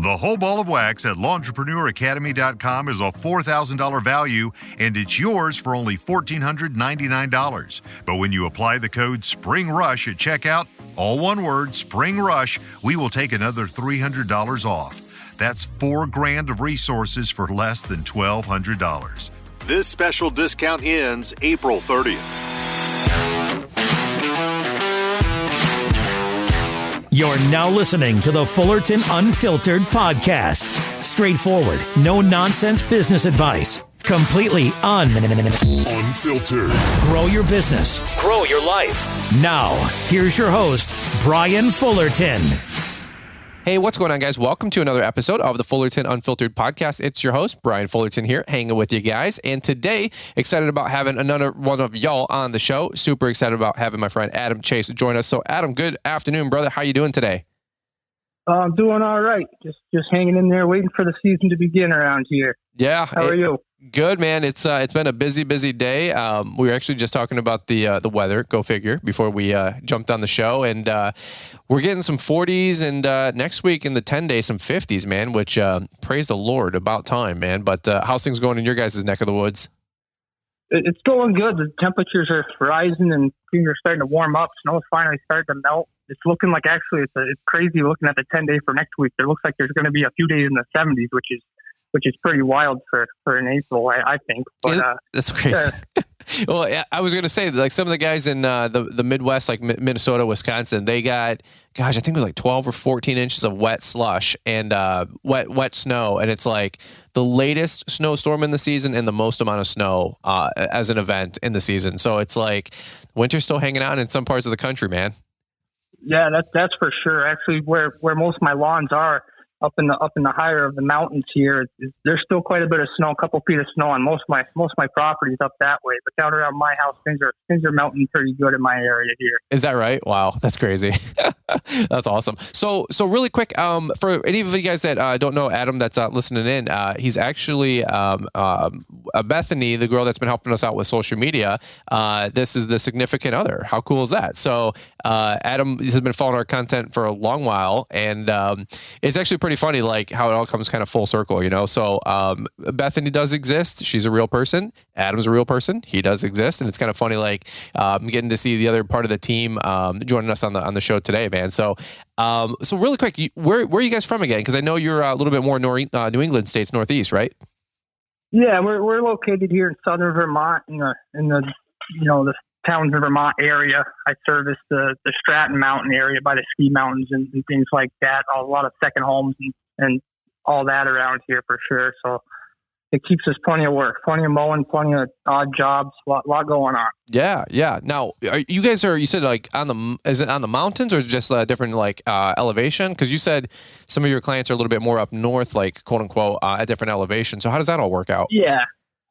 The whole ball of wax at LawnpreneurAcademy.com is a $4,000 value, and it's yours for only $1,499. But when you apply the code SPRINGRUSH at checkout, all one word, Spring Rush, we will take another $300 off. That's $4,000 of resources for less than $1,200. This special discount ends April 30th. You're now listening to the Fullerton Unfiltered podcast. Straightforward, no nonsense business advice. Completely unfiltered. Grow your business. Grow your life. Now, here's your host, Brian Fullerton. Hey, what's going on, guys? Welcome to another episode of the Fullerton Unfiltered podcast. It's your host, Brian Fullerton here, hanging with you guys. And today, excited about having another one of y'all on the show. Super excited about having my friend Adam Chase join us. So, Adam, good afternoon, brother. How you doing today? I'm doing all right. Just hanging in there, waiting for the season to begin around here. Yeah. How are you? Good, man. It's been a busy day. We were actually just talking about the weather, go figure, before we jumped on the show, and we're getting some 40s, and next week in the 10-day, some 50s, man. Which praise the Lord, about time, man. But how's things going in your guys' neck of the woods? It's going good. The temperatures are rising, and things are starting to warm up. Snow's finally starting to melt. It's looking like actually it's crazy looking at the 10-day for next week. It looks like there's going to be a few days in the 70s, which is pretty wild for an April, I think. But that's crazy. Well, I was going to say, like, some of the guys in the Midwest, like Minnesota, Wisconsin, they got, I think it was like 12 or 14 inches of wet slush and wet snow. And it's like the latest snowstorm in the season and the most amount of snow as an event in the season. So it's like winter's still hanging out in some parts of the country, man. Yeah, that's for sure. Actually, where most of my lawns are, up in the higher of the mountains here, there's still quite a bit of snow, a couple feet of snow on most of my properties up that way. But down around my house, things are melting pretty good in my area here. Is that right? Wow, that's crazy. That's awesome. So really quick, for any of you guys that don't know Adam, that's listening in, he's actually Bethany, the girl that's been helping us out with social media. This is the significant other. How cool is that? So Adam has been following our content for a long while, and it's actually pretty funny, like how it all comes kind of full circle, you know? So Bethany does exist. She's a real person. Adam's a real person. He does exist. And it's kind of funny, like getting to see the other part of the team joining us on the show today, man. So really quick, where are you guys from again? Because I know you're a little bit more New England states, Northeast, right? Yeah, we're located here in southern Vermont in the towns in Vermont area. I service the Stratton Mountain area by the ski mountains and things like that. A lot of second homes and all that around here for sure. So it keeps us plenty of work, plenty of mowing, plenty of odd jobs, a lot going on. Yeah. Now, you said like is it on the mountains or just a different like elevation? Because you said some of your clients are a little bit more up north, like quote unquote, at different elevation. So how does that all work out? Yeah,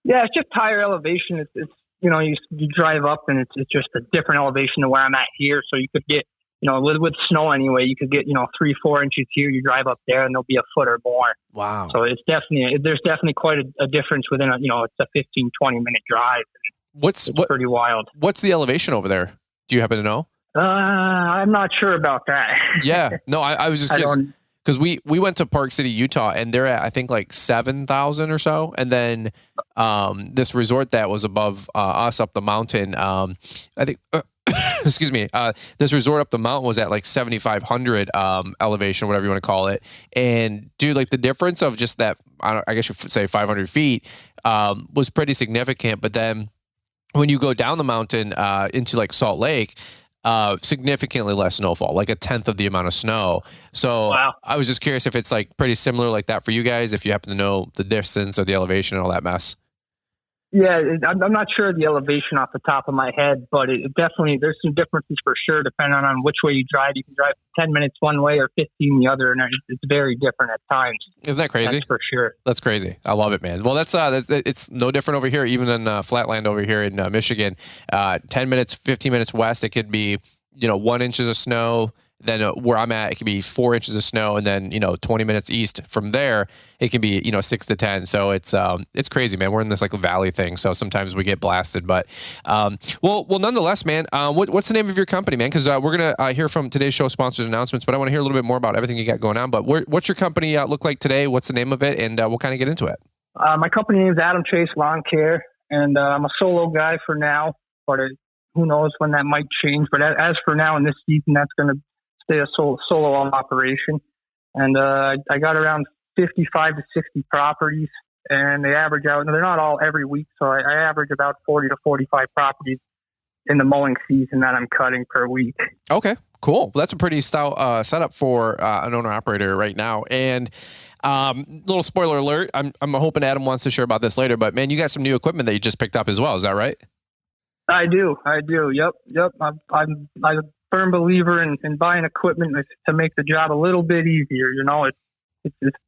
it's just higher elevation. It's you drive up and it's just a different elevation than where I'm at here. So you could get, with snow anyway, you could get, 3-4 inches here. You drive up there and there'll be a foot or more. Wow. So there's definitely quite a difference within it's a 15, 20 minute drive. It's pretty wild. What's the elevation over there? Do you happen to know? I'm not sure about that. Yeah. No, I was just because we went to Park City, Utah, and they're at, I think, like 7,000 or so. And then this resort that was above us up the mountain, I think, excuse me, this resort up the mountain was at like 7,500 elevation, whatever you want to call it. And dude, like the difference of just that, I guess you could say 500 feet was pretty significant. But then when you go down the mountain into like Salt Lake, significantly less snowfall, like 1/10 of the amount of snow. So wow. I was just curious if it's like pretty similar like that for you guys, if you happen to know the distance or the elevation and all that mess. Yeah, I'm not sure of the elevation off the top of my head, but it definitely, there's some differences for sure, depending on which way you drive. You can drive 10 minutes one way or 15 the other, and it's very different at times. Isn't that crazy? That's for sure. That's crazy. I love it, man. Well, that's it's no different over here, even in Flatland over here in Michigan. 10 minutes, 15 minutes west, it could be 1 inches of snow, Then where I'm at, it can be 4 inches of snow, and then 20 minutes east from there, it can be 6 to 10. So it's crazy, man. We're in this like valley thing, so sometimes we get blasted. But well, nonetheless, man. What's the name of your company, man? Because we're gonna hear from today's show sponsors announcements, but I want to hear a little bit more about everything you got going on. But what's your company look like today? What's the name of it? And we'll kind of get into it. My company name is Adam Chase Lawn Care, and I'm a solo guy for now, but who knows when that might change. But as for now in this season, that's going to stay a solo operation. And I got around 55 to 60 properties, and they average out, and they're not all every week, so I average about 40 to 45 properties in the mowing season that I'm cutting per week. Okay, cool. Well, that's a pretty stout setup for an owner-operator right now. And little spoiler alert, I'm hoping Adam wants to share about this later, but man, you got some new equipment that you just picked up as well. Is that right? I do. Yep. I'm a firm believer in buying equipment to make the job a little bit easier.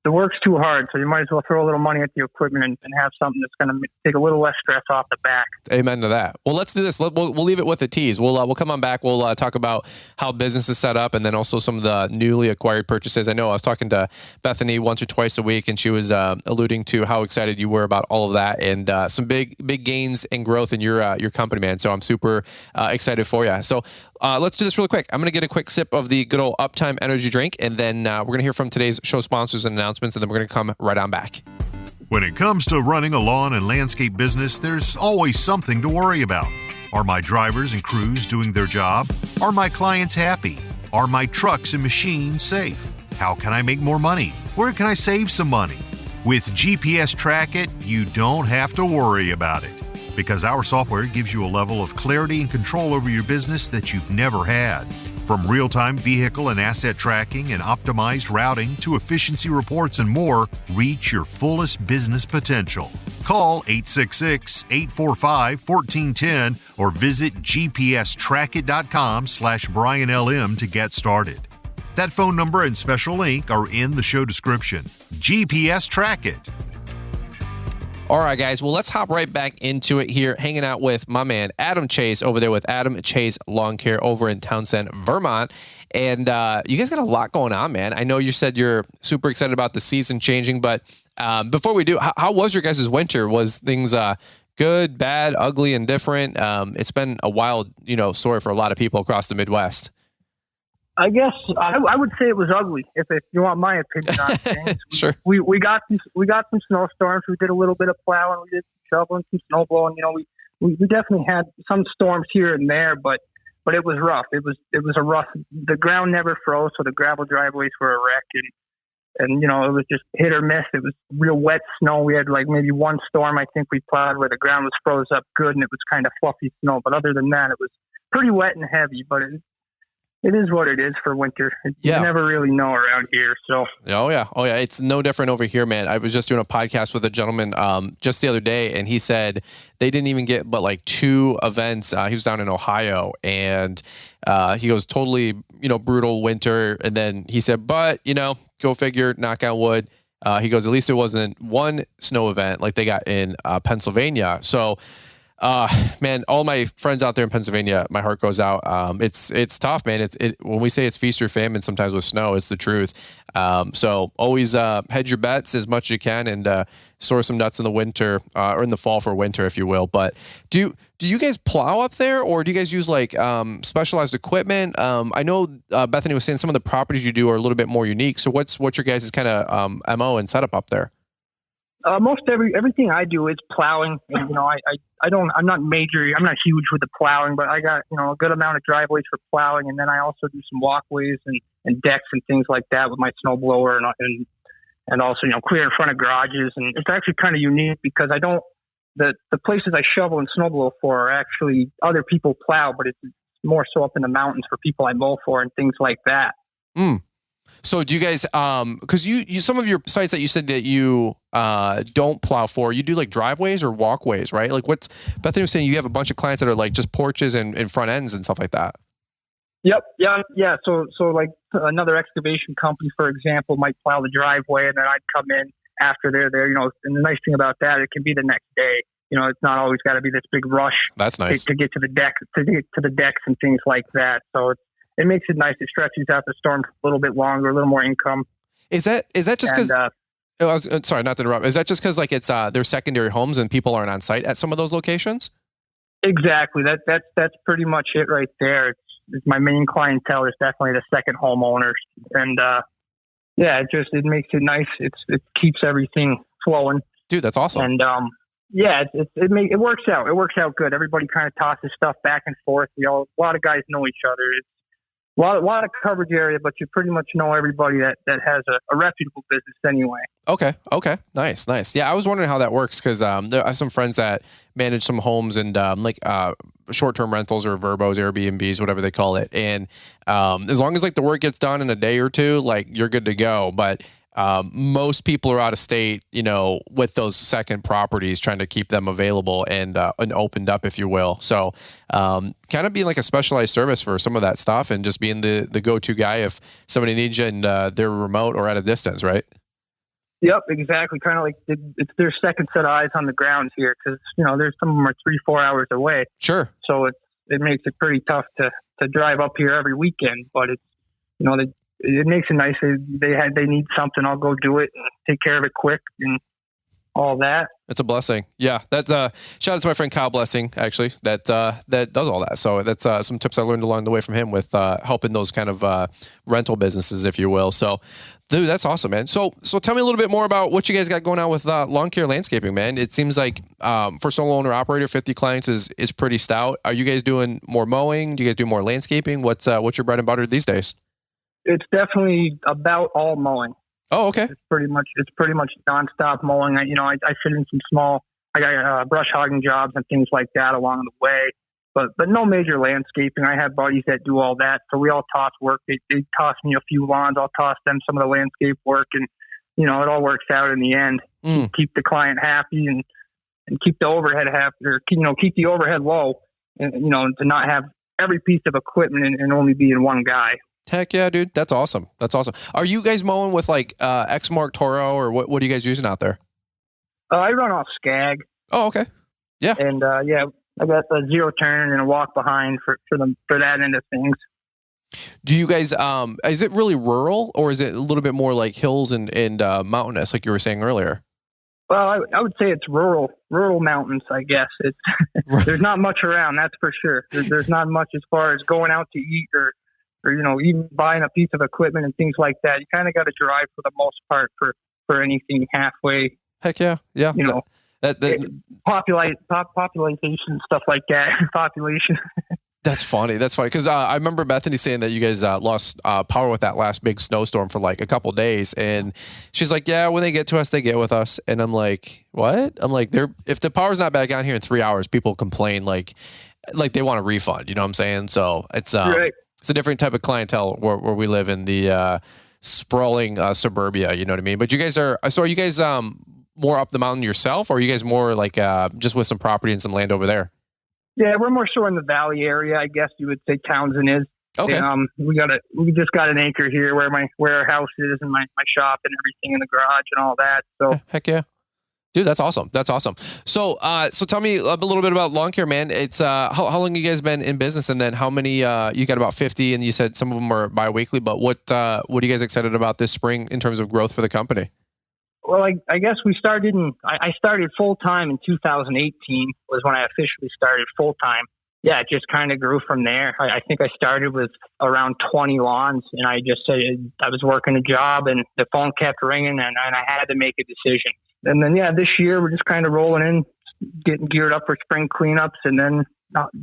The work's too hard, so you might as well throw a little money at the equipment and have something that's going to take a little less stress off the back. Amen to that. Well, let's do this. We'll leave it with a tease. We'll come on back. We'll talk about how business is set up, and then also some of the newly acquired purchases. I know I was talking to Bethany once or twice a week, and she was alluding to how excited you were about all of that, and some big gains and growth in your company, man. So I'm super excited for you. So let's do this really quick. I'm going to get a quick sip of the good old Uptime energy drink, and then we're going to hear from today's show sponsors and announcements, and then we're going to come right on back. When it comes to running a lawn and landscape business, there's always something to worry about. Are my drivers and crews doing their job? Are my clients happy? Are my trucks and machines safe? How can I make more money? Where can I save some money? With GPS Track It, you don't have to worry about it, because our software gives you a level of clarity and control over your business that you've never had. From real-time vehicle and asset tracking and optimized routing to efficiency reports and more, reach your fullest business potential. Call 866-845-1410 or visit gpstrackit.com/BrianLM to get started. That phone number and special link are in the show description. GPS Track It. All right, guys. Well, let's hop right back into it here, hanging out with my man, Adam Chase, over there with Adam Chase Lawn Care over in Townsend, Vermont. And you guys got a lot going on, man. I know you said you're super excited about the season changing, but before we do, how was your guys' winter? Was things good, bad, ugly, and different? It's been a wild, story for a lot of people across the Midwest. I guess I would say it was ugly. If you want my opinion on things, Sure. We got some snowstorms. We did a little bit of plowing. We did some shoveling, some snow blowing. We definitely had some storms here and there, but it was rough. It was a rough. The ground never froze, so the gravel driveways were a wreck, and it was just hit or miss. It was real wet snow. We had like maybe one storm I think we plowed where the ground was froze up good, and it was kind of fluffy snow. But other than that, it was pretty wet and heavy. But it is what it is for winter. You never really know around here. So. Oh yeah. It's no different over here, man. I was just doing a podcast with a gentleman just the other day, and he said they didn't even get but like 2 events. He was down in Ohio, and he goes totally brutal winter, and then he said, but go figure, knock on wood. He goes, at least it wasn't one snow event like they got in Pennsylvania. So. Man, all my friends out there in Pennsylvania, my heart goes out. It's tough, man. When we say it's feast or famine, sometimes with snow, it's the truth. So always hedge your bets as much as you can, and store some nuts in the winter or in the fall for winter, if you will. But do you guys plow up there, or do you guys use like specialized equipment? I know Bethany was saying some of the properties you do are a little bit more unique. So what's your guys' kind of MO and setup up there? Most everything I do is plowing, and I'm not huge with the plowing, but I got a good amount of driveways for plowing, and then I also do some walkways and decks and things like that with my snow blower, and also clear in front of garages. And it's actually kind of unique because the places I shovel and snow blow for are actually other people plow, but it's more so up in the mountains for people I mow for and things like that. So do you guys, because you some of your sites that you said that you don't plow for, you do like driveways or walkways, right? Like Bethany was saying, you have a bunch of clients that are like just porches and front ends and stuff like that. Yep. Yeah. So like another excavation company, for example, might plow the driveway, and then I'd come in after they're there. And the nice thing about that, it can be the next day. It's not always got to be this big rush. That's nice to get to the deck, to get to the decks and things like that. So it makes it nice. It stretches out the storm a little bit longer, a little more income. Is that just because? Sorry, not to interrupt. Is that just because like it's they're secondary homes and people aren't on site at some of those locations? Exactly. That's pretty much it right there. It's my main clientele is definitely the second homeowners, and it makes it nice. It keeps everything flowing. Dude, that's awesome. And it works out. It works out good. Everybody kind of tosses stuff back and forth. A lot of guys know each other. It's a lot of coverage area, but you pretty much know everybody that has a reputable business anyway. Okay. Nice. Yeah, I was wondering how that works because I have some friends that manage some homes and short-term rentals or Verbos, Airbnbs, whatever they call it. And as long as like the work gets done in a day or two, like you're good to go. But most people are out of state, with those second properties, trying to keep them available and opened up, if you will. So kind of being like a specialized service for some of that stuff and just being the go-to guy if somebody needs you and they're remote or at a distance, right? Yep, exactly. Kind of like it's their second set of eyes on the ground here because, there's some of them are 3-4 hours away. Sure. So it makes it pretty tough to drive up here every weekend, but it's, it makes it nice. They need something, I'll go do it and take care of it quick and all that. It's a blessing. Yeah. That's shout out to my friend Kyle Blessing, actually, that does all that. So that's some tips I learned along the way from him with helping those kind of rental businesses, if you will. So dude, that's awesome, man. So tell me a little bit more about what you guys got going on with Lawn Care Landscaping, man. It seems like for solo owner operator, 50 clients is pretty stout. Are you guys doing more mowing? Do you guys do more landscaping? What's your bread and butter these days? It's definitely about all mowing. Oh, okay. It's pretty much nonstop mowing. I fit in some small, I got brush hogging jobs and things like that along the way, but no major landscaping. I have buddies that do all that. So we all toss work. They toss me a few lawns. I'll toss them some of the landscape work and, it all works out in the end. Keep the client happy and keep the overhead happy or, keep the overhead low and, to not have every piece of equipment and only be in one guy. Heck yeah, dude. That's awesome. Are you guys mowing with like Exmark Toro or what are you guys using out there? I run off Skag. Oh, okay. Yeah. And I got a zero turn and a walk behind for that end of things. Do you guys is it really rural or is it a little bit more like hills and mountainous like you were saying earlier? Well, I would say it's rural mountains, I guess. It's there's not much around, that's for sure. There's not much as far as going out to eat or even buying a piece of equipment and things like that. You kind of got to drive for the most part for anything halfway. Heck yeah. Yeah. Population, stuff like that. Population. That's funny. Because I remember Bethany saying that you guys lost power with that last big snowstorm for like a couple days. And she's like, yeah, when they get to us, they get with us. And I'm like, what? I'm like, if the power's not back on here in 3 hours, people complain like they want a refund. You know what I'm saying? So it's right. It's a different type of clientele where we live in the sprawling suburbia. You know what I mean? But you guys are you guys more up the mountain yourself, or are you guys more like just with some property and some land over there? Yeah, we're more so in the valley area, I guess you would say Townsend is. Okay. And, we just got an acre here where our house is and my shop and everything in the garage and all that. So heck yeah. Dude, that's awesome. So tell me a little bit about Lawn Care, man. It's how long you guys been in business, and then how many you got? About 50, and you said some of them are bi-weekly. But what are you guys excited about this spring in terms of growth for the company? Well, I guess we started I started full time in 2018 was when I officially started full time. Yeah, it just kind of grew from there. I think I started with around 20 lawns, and I just said I was working a job, and the phone kept ringing, and I had to make a decision. And then, this year we're just kind of rolling in, getting geared up for spring cleanups, and then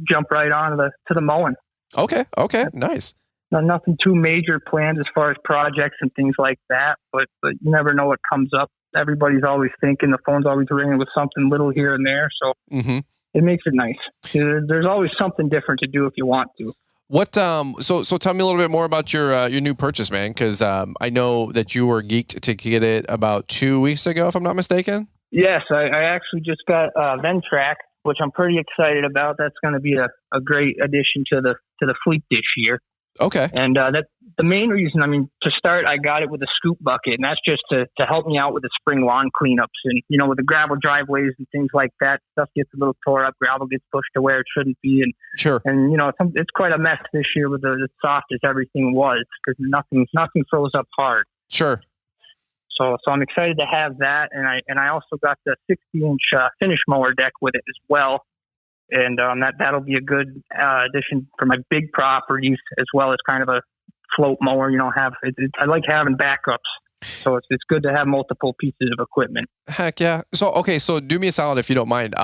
jump right on to the mowing. Okay, nice. Nothing too major planned as far as projects and things like that, but you never know what comes up. Everybody's always thinking, the phone's always ringing with something little here and there, so it makes it nice. There's always something different to do if you want to. What so tell me a little bit more about your new purchase, man, because I know that you were geeked to get it about 2 weeks ago, if I'm not mistaken. Yes, I actually just got Ventrac, which I'm pretty excited about. That's going to be a great addition to the fleet this year. Okay. And that's the main reason. I mean, to start, I got it with a scoop bucket, and that's just to help me out with the spring lawn cleanups. And, with the gravel driveways and things like that, stuff gets a little tore up, gravel gets pushed to where it shouldn't be. And, sure. And, it's quite a mess this year with the soft as everything was, because nothing froze up hard. Sure. So I'm excited to have that. And I also got the 60-inch finish mower deck with it as well. And that'll be a good addition for my big properties, as well as kind of a float mower. I like having backups, so it's good to have multiple pieces of equipment. Heck yeah! So do me a solid if you don't mind.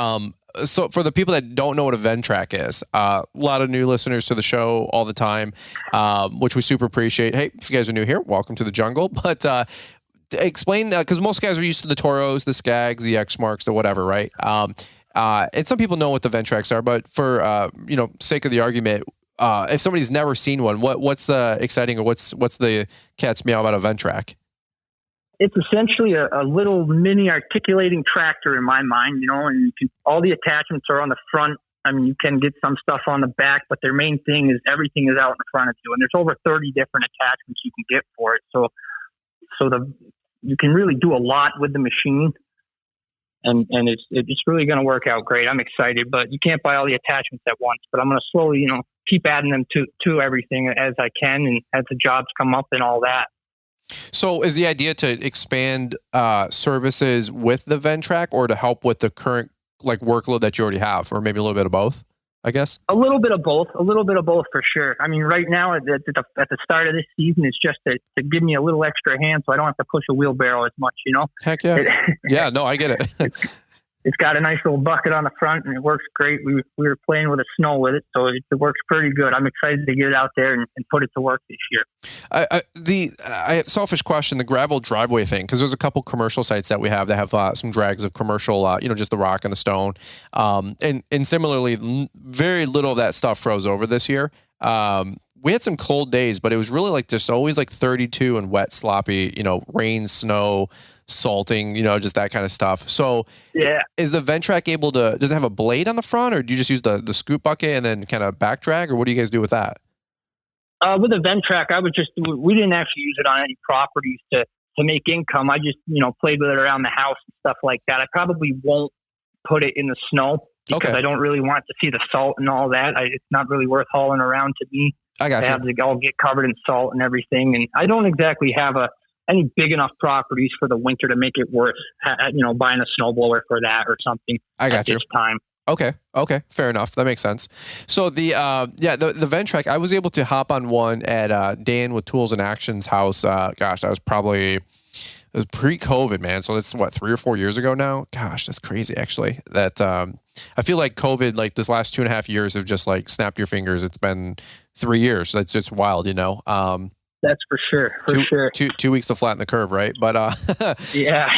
So for the people that don't know what a Ventrac is, a lot of new listeners to the show all the time, which we super appreciate. Hey, if you guys are new here, welcome to the jungle. But explain, because most guys are used to the Toros, the Skags, the X-Marks, the whatever, right? And some people know what the Ventracs are, but for sake of the argument, if somebody's never seen one, what's exciting, or what's the cat's meow about a Ventrac? It's essentially a little mini articulating tractor in my mind, and all the attachments are on the front. I mean, you can get some stuff on the back, but their main thing is everything is out in front of you, and there's over 30 different attachments you can get for it. So you can really do a lot with the machine. And it's really going to work out great. I'm excited, but you can't buy all the attachments at once. But I'm going to slowly, keep adding them to everything as I can, and as the jobs come up and all that. So is the idea to expand services with the Ventrac, or to help with the current workload that you already have, or maybe a little bit of both, I guess? A little bit of both for sure. I mean, right now at the start of this season, it's just to give me a little extra hand so I don't have to push a wheelbarrow as much, Heck yeah. Yeah, no, I get it. It's got a nice little bucket on the front, and it works great. We were playing with the snow with it, so it works pretty good. I'm excited to get it out there and put it to work this year. I selfish question, the gravel driveway thing, because there's a couple commercial sites that we have that have some drags of commercial, just the rock and the stone. And similarly, very little of that stuff froze over this year. We had some cold days, but it was really just always 32 and wet, sloppy, rain, snow, salting, just that kind of stuff. So yeah, is the Ventrac does it have a blade on the front, or do you just use the scoop bucket and then kind of back drag, or what do you guys do with that? With the Ventrac, we didn't actually use it on any properties to make income. I just, played with it around the house and stuff like that. I probably won't put it in the snow because I don't really want to see the salt and all that. It's not really worth hauling around to me. I got you. Have to all get covered in salt and everything. And I don't exactly have any big enough properties for the winter to make it worth, buying a snowblower for that or something. I got you. This time. Okay. Fair enough. That makes sense. So the Ventrac, I was able to hop on one at Dan with Tools and Action's house. That was probably, it was pre-COVID, man. So that's 3 or 4 years ago now. Gosh, that's crazy. Actually, that I feel like COVID, this last 2.5 years have just snapped your fingers. It's been 3 years. That's just wild, That's for sure. 2 weeks to flatten the curve, right? But yeah,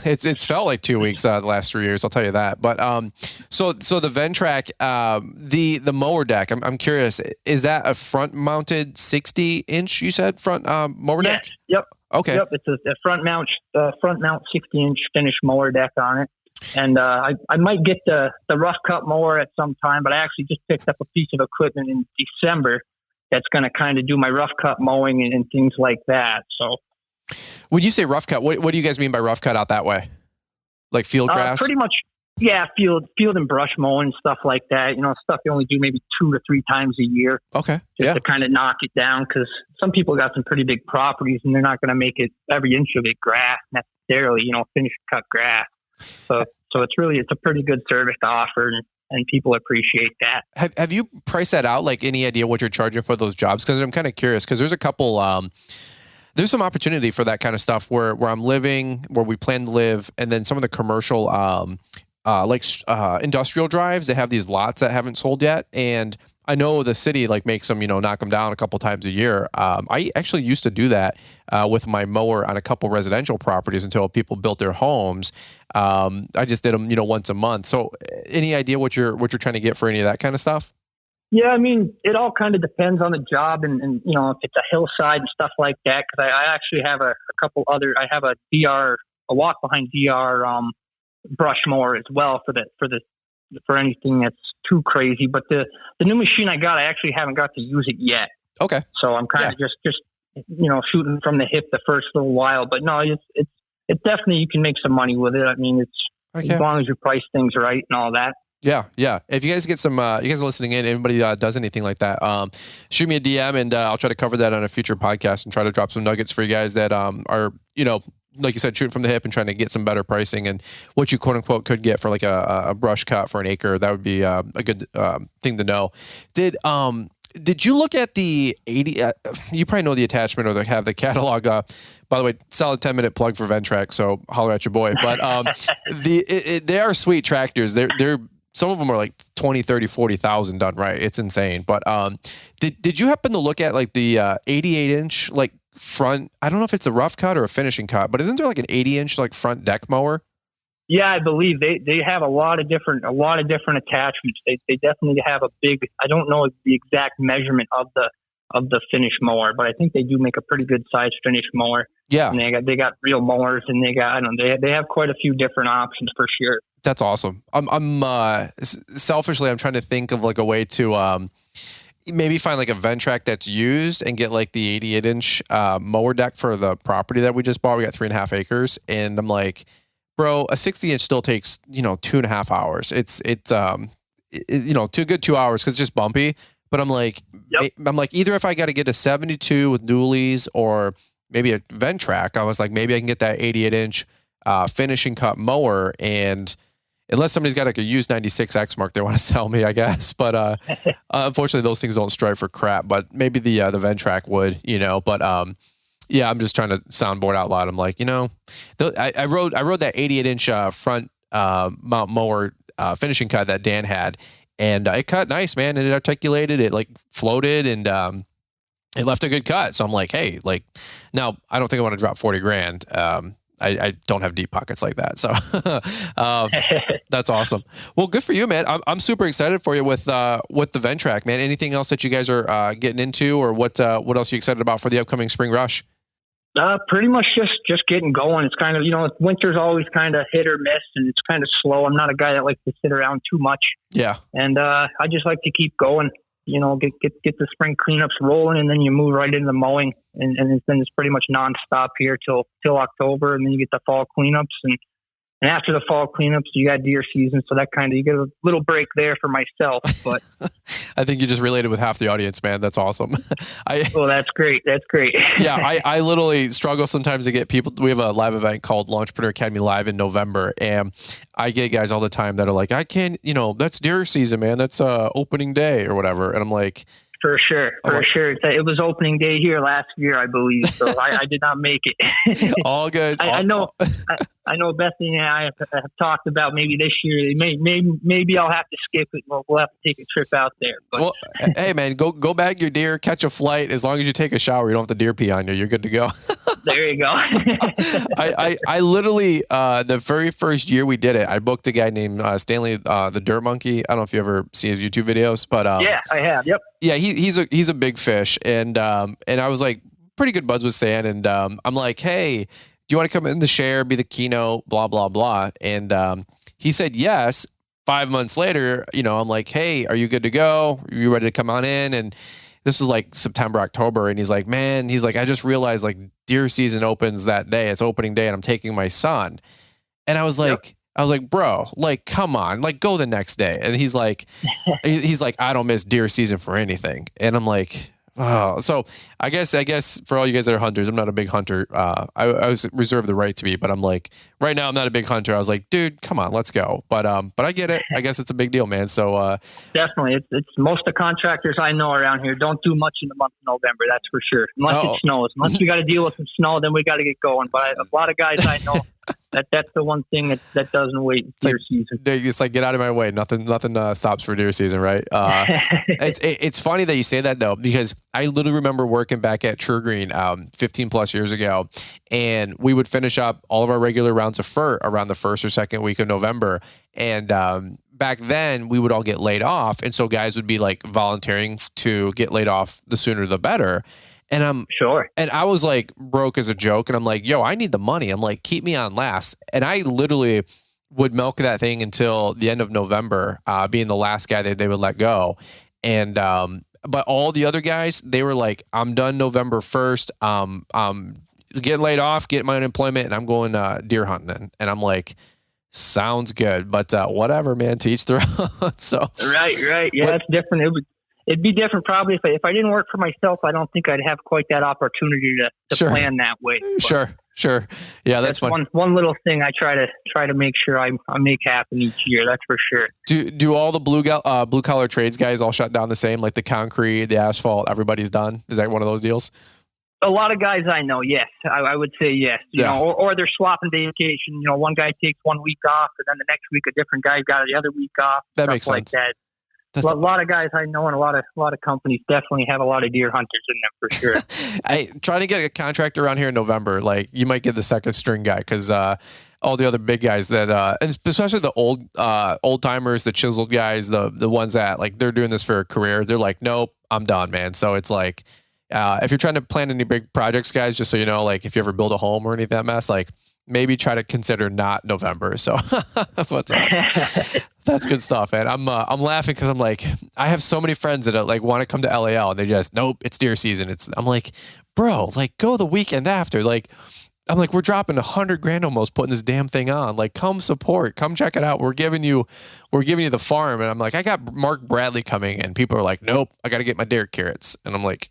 it's felt like 2 weeks the last 3 years. I'll tell you that. But so the Ventrac, the mower deck. I'm curious. Is that a front mounted 60-inch? You said front mower deck. Yep. Okay. Yep. It's a front mount 60-inch finish mower deck on it. And I might get the rough cut mower at some time, but I actually just picked up a piece of equipment in December that's going to kind of do my rough cut mowing and things like that. So when you say rough cut, what do you guys mean by rough cut out that way? Like field grass? Pretty much. Yeah. Field and brush mowing, stuff like that. Stuff you only do maybe 2 to 3 times a year. Okay. Just to kind of knock it down. Cause some people got some pretty big properties and they're not going to make it every inch of it grass necessarily, finished cut grass. So it's a pretty good service to offer. And people appreciate that. Have you priced that out? Any idea what you're charging for those jobs? Because I'm kind of curious. Because there's a couple. There's some opportunity for that kind of stuff where I'm living, where we plan to live, and then some of the commercial, industrial drives. They have these lots that haven't sold yet, and I know the city makes them, knock them down a couple times a year. I actually used to do that with my mower on a couple residential properties until people built their homes. I just did them, once a month. So, any idea what you're trying to get for any of that kind of stuff? Yeah, I mean, it all kind of depends on the job, and if it's a hillside and stuff like that. Because I actually have a couple other. I have a walk behind DR brush mower as well for anything that's too crazy. But the new machine I got, I actually haven't got to use it yet. Okay. So I'm kind of just shooting from the hip the first little while. But no, it's definitely, you can make some money with it. I mean, it's as long as you price things right and all that. Yeah, yeah. If you guys get some, you guys are listening in, anybody does anything like that, shoot me a DM and I'll try to cover that on a future podcast and try to drop some nuggets for you guys that are, like you said, shooting from the hip and trying to get some better pricing and what you quote unquote could get for like a brush cut for an acre. That would be a good thing to know. Did you look at the 80? You probably know the attachment or have the catalog. By the way, solid 10-minute plug for Ventrac. So holler at your boy. But they are sweet tractors. They're some of them are like 20, 30, 40,000 done right. It's insane. But did you happen to look at like the 88-inch like front? I don't know if it's a rough cut or a finishing cut, but isn't there like an 80-inch like front deck mower? Yeah, I believe they have a lot of different attachments. They definitely have a big. I don't know the exact measurement of the finish mower, but I think they do make a pretty good size finish mower. Yeah, and they got real mowers, and they have quite a few different options for sure. That's awesome. I'm selfishly, I'm trying to think of like a way to maybe find like a Ventrac that's used and get like the 88-inch mower deck for the property that we just bought. We got 3.5 acres, and I'm like, bro, a 60-inch still takes 2.5 hours. It's 2 hours because it's just bumpy. But I'm like, either if I got to get a 72 with dualies or maybe a Ventrac, I was like, maybe I can get that 88-inch finishing cut mower, and unless somebody's got like a used 96 Exmark they want to sell me, I guess. But unfortunately, those things don't strive for crap. But maybe the Ventrac would, But yeah, I'm just trying to soundboard out loud. I'm like, I rode that 88-inch front mount mower finishing cut that Dan had, and it cut nice, man. And it articulated, it like floated, and it left a good cut. So I'm like, hey, like now I don't think I want to drop 40 grand. I don't have deep pockets like that. So that's awesome. Well, good for you, man. I'm super excited for you with the Ventrac, man. Anything else that you guys are getting into, or what else are you excited about for the upcoming spring rush? Pretty much just getting going. It's kind of, winter's always kind of hit or miss, and it's kind of slow. I'm not a guy that likes to sit around too much. Yeah. And I just like to keep going, get the spring cleanups rolling, and then you move right into the mowing, and then it's pretty much nonstop here till October, and then you get the fall cleanups, and after the fall cleanups, you got deer season, so that kind of, you get a little break there for myself. But I think you just related with half the audience, man. That's awesome. Well, that's great. That's great. Yeah, I literally struggle sometimes to get people. We have a live event called Launchpreneur Academy Live in November, and I get guys all the time that are like, I can't, that's deer season, man. That's opening day or whatever. And I'm like, for sure. It was opening day here last year, I believe. So I did not make it. All good. I know Bethany and I have talked about maybe this year. Maybe I'll have to skip it. We'll have to take a trip out there. But. Well, hey man, go bag your deer, catch a flight. As long as you take a shower, you don't have the deer pee on you. You're good to go. There you go. I literally the very first year we did it, I booked a guy named Stanley the Dirt Monkey. I don't know if you ever see his YouTube videos, but yeah, I have. Yep. Yeah, he's a big fish, and I was like pretty good buds with Stan, and I'm like, hey, do you want to come in the share, be the keynote, blah blah blah, and he said yes. 5 months later, I'm like, hey, are you good to go? Are you ready to come on in? And this was like September, October, and he's like, I just realized like deer season opens that day. It's opening day, and I'm taking my son, and I was like. Yep. I was like, bro, like, come on, like, go the next day. And he's like, I don't miss deer season for anything. And I'm like, oh, so I guess for all you guys that are hunters, I'm not a big hunter. I was reserved the right to be, but I'm like, right now I'm not a big hunter. I was like, dude, come on, let's go. But I get it. I guess it's a big deal, man. So definitely, it's most of the contractors I know around here don't do much in the month of November. That's for sure. Unless it snows. Unless we got to deal with some snow, then we got to get going. But a lot of guys I know. That's the one thing that doesn't wait deer season. It's like, get out of my way. Nothing stops for deer season, right? It's funny that you say that though, because I literally remember working back at True Green 15 plus years ago, and we would finish up all of our regular rounds of fur around the first or second week of November. And back then we would all get laid off, and so guys would be like volunteering to get laid off the sooner the better. And I'm sure. And I was like broke as a joke. And I'm like, yo, I need the money. I'm like, keep me on last. And I literally would milk that thing until the end of November, being the last guy that they would let go. And but all the other guys, they were like, I'm done November 1st. Getting laid off, getting my unemployment, and I'm going deer hunting. And I'm like, sounds good, but whatever, man, to each their own. So right. Yeah, it's different. It'd be different probably if I didn't work for myself. I don't think I'd have quite that opportunity to Sure. plan that way. But Sure. Yeah, that's fun. One little thing I try to make sure I make happen each year. That's for sure. Do all the blue collar trades guys all shut down the same, like the concrete, the asphalt, everybody's done? Is that one of those deals? A lot of guys I know, yes. I would say yes. You know, or they're swapping vacation. You know, one guy takes 1 week off, and then the next week a different guy got the other week off. That makes sense. Like that. A lot of guys I know, and a lot of companies definitely have a lot of deer hunters in them for sure. I trying to get a contractor around here in November. Like, you might get the second string guy because all the other big guys that, and especially the old timers, the chiseled guys, the ones that like they're doing this for a career. They're like, nope, I'm done, man. So it's like, if you're trying to plan any big projects, guys, just so you know, like if you ever build a home or any of that mess, like maybe try to consider not November. So that's good stuff, man. I'm laughing because I'm like, I have so many friends that like want to come to LAL and they just, nope, it's deer season. I'm like, bro, like go the weekend after. Like, I'm like, we're dropping $100,000 almost putting this damn thing on. Like, come support, come check it out. We're giving you the farm. And I'm like, I got Mark Bradley coming, and people are like, nope, I got to get my deer carrots. And I'm like,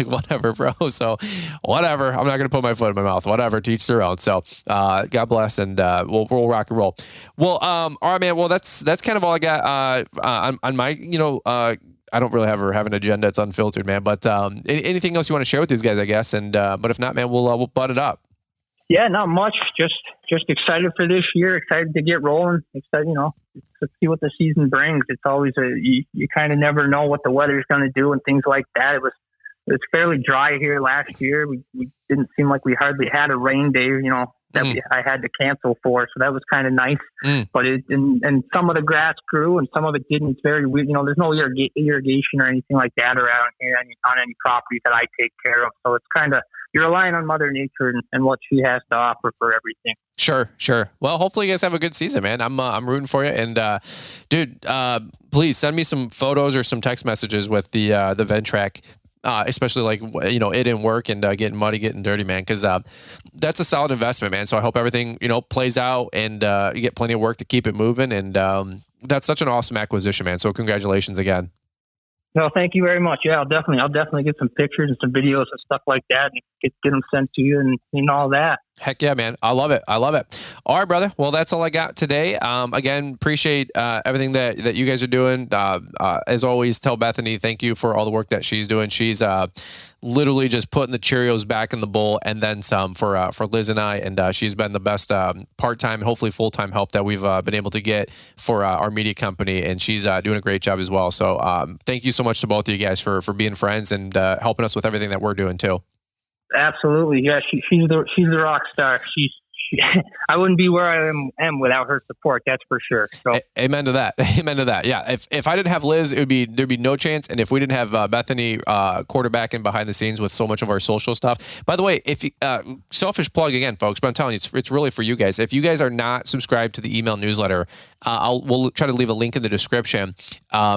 whatever, bro. So whatever, I'm not going to put my foot in my mouth, whatever, to each their own. So, God bless. And, we'll rock and roll. Well, all right, man. Well, that's kind of all I got, on my, I don't really have an agenda. It's unfiltered, man. But anything else you want to share with these guys, I guess. And but if not, man, we'll butt it up. Yeah, not much. Just excited for this year. Excited to get rolling. Excited, to see what the season brings. It's always you kind of never know what the weather's going to do and things like that. It was fairly dry here last year. We didn't seem like we hardly had a rain day. That I had to cancel for, so that was kind of nice. But and some of the grass grew and some of it didn't. It's very weird. There's no irrigation or anything like that around here on any property that I take care of. So it's kind of, you're relying on Mother Nature and what she has to offer for everything. Sure. Well, hopefully you guys have a good season, man. I'm rooting for you. And dude, please send me some photos or some text messages with the Ventrac. Especially like, it didn't work and getting muddy, getting dirty, man. Cause, that's a solid investment, man. So I hope everything, plays out and, you get plenty of work to keep it moving. And, that's such an awesome acquisition, man. So congratulations again. No, thank you very much. Yeah, I'll definitely get some pictures and some videos and stuff like that and get them sent to you and all that. Heck yeah, man. I love it. All right, brother. Well, that's all I got today. Again, appreciate everything that you guys are doing. As always, tell Bethany, thank you for all the work that she's doing. She's literally just putting the Cheerios back in the bowl and then some for Liz and I. And she's been the best part-time, hopefully full-time help that we've been able to get for our media company. And she's doing a great job as well. So thank you so much to both of you guys for being friends and helping us with everything that we're doing too. Absolutely. Yeah. She's the rock star. I wouldn't be where I am without her support. That's for sure. So amen to that. Amen to that. Yeah. If I didn't have Liz, there'd be no chance. And if we didn't have Bethany quarterbacking behind the scenes with so much of our social stuff. By the way, if selfish plug again, folks, but I'm telling you, it's really for you guys. If you guys are not subscribed to the email newsletter, we'll try to leave a link in the description.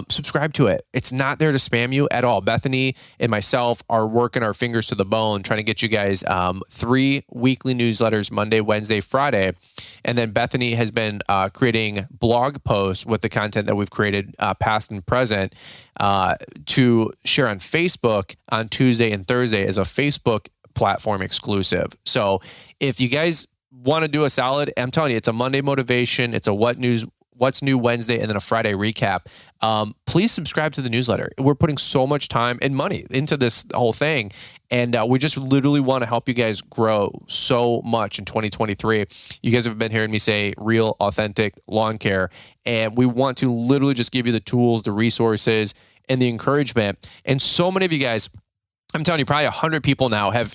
Subscribe to it. It's not there to spam you at all. Bethany and myself are working our fingers to the bone, trying to get you guys 3 weekly newsletters, Monday, Wednesday, Friday. And then Bethany has been creating blog posts with the content that we've created past and present to share on Facebook on Tuesday and Thursday as a Facebook platform exclusive. So if you guys want to do a solid, I'm telling you, it's a Monday motivation. It's a what's new Wednesday, and then a Friday recap. Please subscribe to the newsletter. We're putting so much time and money into this whole thing. And we just literally want to help you guys grow so much in 2023. You guys have been hearing me say real, authentic lawn care. And we want to literally just give you the tools, the resources, and the encouragement. And so many of you guys, I'm telling you, probably 100 people now have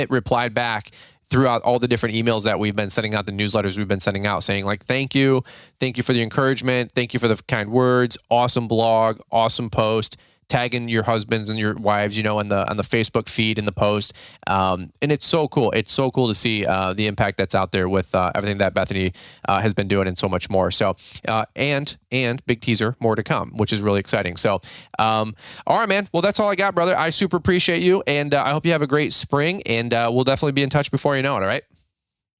replied back throughout all the different emails that we've been sending out, the newsletters we've been sending out, saying like, thank you for the encouragement. Thank you for the kind words. Awesome blog, awesome post. tagging your husbands and your wives, on the Facebook feed and the post. And it's so cool. It's so cool to see the impact that's out there with everything that Bethany has been doing and so much more. So, and big teaser, more to come, which is really exciting. So, all right, man. Well, that's all I got, brother. I super appreciate you, and I hope you have a great spring, and we'll definitely be in touch before you know it. All right.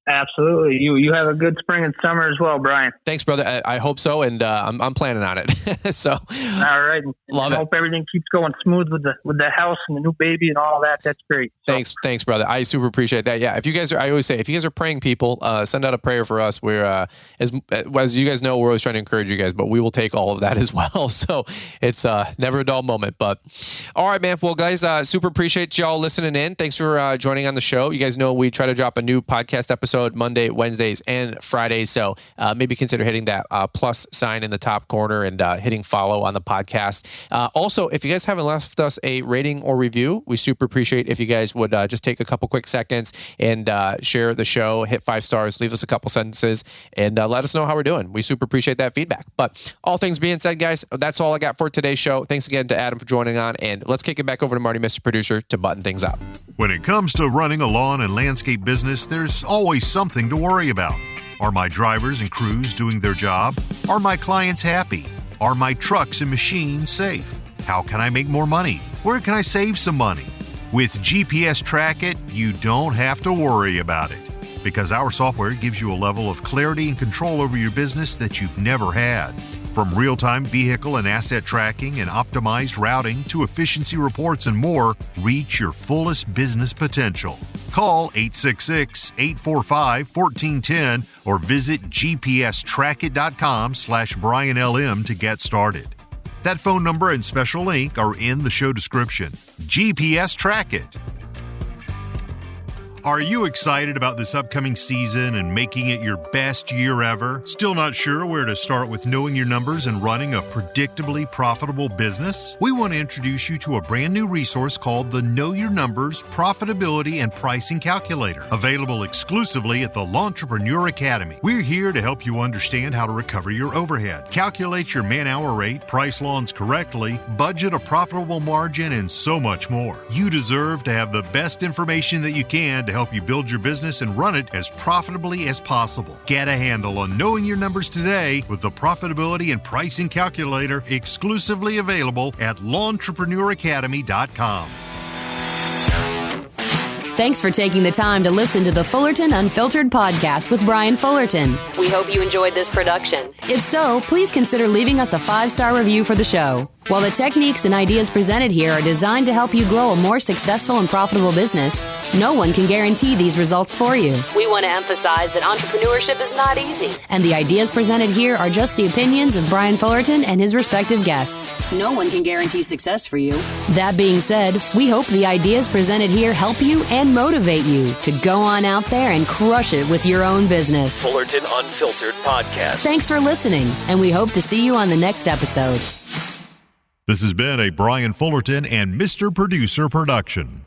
Absolutely. You have a good spring and summer as well, Brian. Thanks, brother. I hope so, and I'm planning on it. So, all right. Love it. Hope everything keeps going smooth with the house and the new baby and all that. That's great. So. Thanks, brother. I super appreciate that. Yeah, if you guys are, I always say, if you guys are praying people, send out a prayer for us. We're as you guys know, we're always trying to encourage you guys, but we will take all of that as well. So it's never a dull moment. But all right, man. Well, guys, super appreciate y'all listening in. Thanks for joining on the show. You guys know we try to drop a new podcast episode Monday, Wednesdays, and Fridays. So maybe consider hitting that plus sign in the top corner and hitting follow on the podcast. Also, if you guys haven't left us a rating or review, we super appreciate if you guys would just take a couple quick seconds and share the show, hit 5 stars, leave us a couple sentences, and let us know how we're doing. We super appreciate that feedback. But all things being said, guys, that's all I got for today's show. Thanks again to Adam for joining on, and let's kick it back over to Marty, Mr. Producer, to button things up. When it comes to running a lawn and landscape business, there's always something to worry about. Are my drivers and crews doing their job? Are my clients happy? Are my trucks and machines safe? How can I make more money? Where can I save some money? With GPS Track It, you don't have to worry about it, because our software gives you a level of clarity and control over your business that you've never had. From real-time vehicle and asset tracking and optimized routing to efficiency reports and more, reach your fullest business potential. Call 866-845-1410 or visit gpstrackit.com/BrianLM to get started. That phone number and special link are in the show description. GPS Track It. Are you excited about this upcoming season and making it your best year ever? Still not sure where to start with knowing your numbers and running a predictably profitable business? We want to introduce you to a brand new resource called the Know Your Numbers Profitability and Pricing Calculator, available exclusively at the Lawntrepreneur Academy. We're here to help you understand how to recover your overhead, calculate your man-hour rate, price lawns correctly, budget a profitable margin, and so much more. You deserve to have the best information that you can to help you build your business and run it as profitably as possible. Get a handle on knowing your numbers today with the Profitability and Pricing Calculator, exclusively available at LawnTrepreneurAcademy.com. Thanks for taking the time to listen to the Fullerton Unfiltered podcast with Brian Fullerton. We hope you enjoyed this production. If so, please consider leaving us a 5-star review for the show. While the techniques and ideas presented here are designed to help you grow a more successful and profitable business, no one can guarantee these results for you. We want to emphasize that entrepreneurship is not easy, and the ideas presented here are just the opinions of Brian Fullerton and his respective guests. No one can guarantee success for you. That being said, we hope the ideas presented here help you and motivate you to go on out there and crush it with your own business. Fullerton Unfiltered Podcast. Thanks for listening, and we hope to see you on the next episode. This has been a Brian Fullerton and Mr. Producer production.